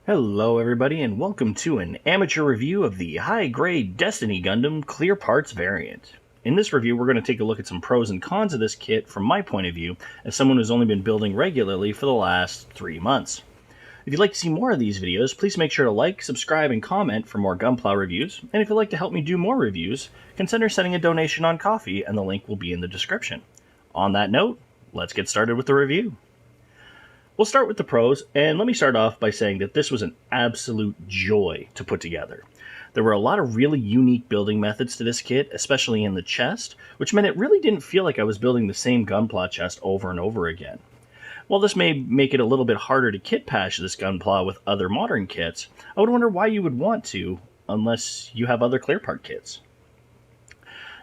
Hello everybody and welcome to an amateur review of the high-grade Destiny Gundam Clear Parts variant. In this review we're going to take a look at some pros and cons of this kit from my point of view as someone who's only been building regularly for the last 3 months. If you'd like to see more of these videos, please make sure to like, subscribe, and comment for more Gunpla reviews, and if you'd like to help me do more reviews, consider sending a donation on Ko-fi and the link will be in the description. On that note, let's get started with the review. We'll start with the pros, and let me start off by saying that this was an absolute joy to put together. There were a lot of really unique building methods to this kit, especially in the chest, which meant it really didn't feel like I was building the same Gunpla chest over and over again. While this may make it a little bit harder to kit patch this Gunpla with other modern kits, I would wonder why you would want to, unless you have other clear part kits.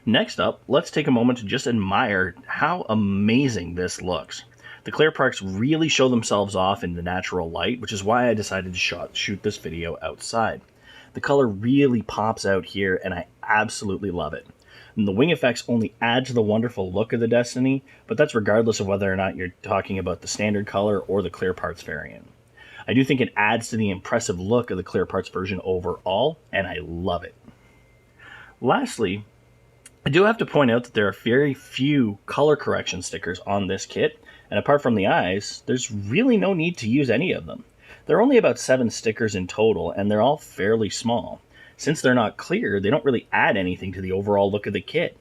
Next up, let's take a moment to just admire how amazing this looks. The clear parts really show themselves off in the natural light, which is why I decided to shoot this video outside. The color really pops out here, and I absolutely love it. And the wing effects only add to the wonderful look of the Destiny, but that's regardless of whether or not you're talking about the standard color or the clear parts variant. I do think it adds to the impressive look of the clear parts version overall, and I love it. Lastly, I do have to point out that there are very few color correction stickers on this kit, and apart from the eyes, there's really no need to use any of them. There are only about 7 stickers in total, and they're all fairly small. Since they're not clear, they don't really add anything to the overall look of the kit.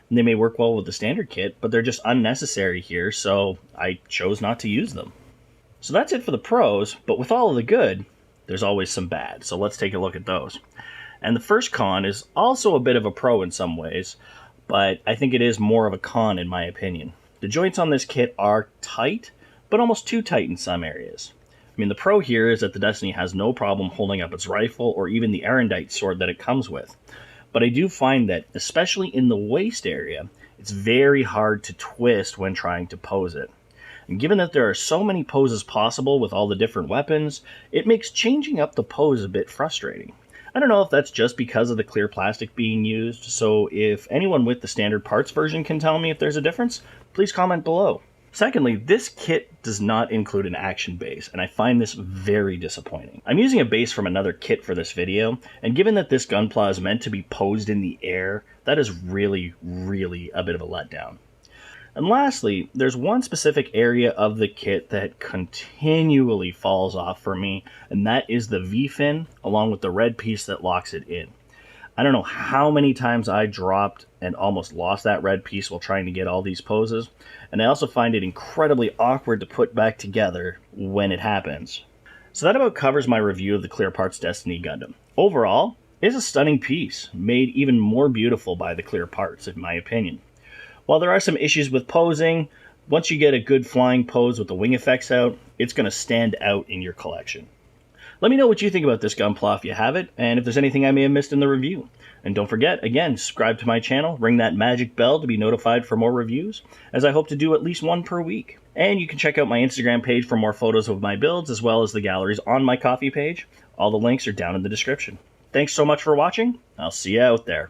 And they may work well with the standard kit, but they're just unnecessary here, so I chose not to use them. So that's it for the pros, but with all of the good, there's always some bad, so let's take a look at those. And the first con is also a bit of a pro in some ways, but I think it is more of a con in my opinion. The joints on this kit are tight, but almost too tight in some areas. I mean, the pro here is that the Destiny has no problem holding up its rifle or even the Erendite sword that it comes with. But I do find that, especially in the waist area, it's very hard to twist when trying to pose it. And given that there are so many poses possible with all the different weapons, it makes changing up the pose a bit frustrating. I don't know if that's just because of the clear plastic being used, so if anyone with the standard parts version can tell me if there's a difference, please comment below. Secondly, this kit does not include an action base, and I find this very disappointing. I'm using a base from another kit for this video, and given that this Gunpla is meant to be posed in the air, that is really a bit of a letdown. And lastly, there's one specific area of the kit that continually falls off for me, and that is the V-fin, along with the red piece that locks it in. I don't know how many times I dropped and almost lost that red piece while trying to get all these poses, and I also find it incredibly awkward to put back together when it happens. So that about covers my review of the Clear Parts Destiny Gundam. Overall, it's a stunning piece, made even more beautiful by the clear parts, in my opinion. While there are some issues with posing, once you get a good flying pose with the wing effects out, it's going to stand out in your collection. Let me know what you think about this Gunpla if you have it, and if there's anything I may have missed in the review. And don't forget, again, subscribe to my channel, ring that magic bell to be notified for more reviews, as I hope to do at least one per week. And you can check out my Instagram page for more photos of my builds, as well as the galleries on my Ko-fi page. All the links are down in the description. Thanks so much for watching. I'll see you out there.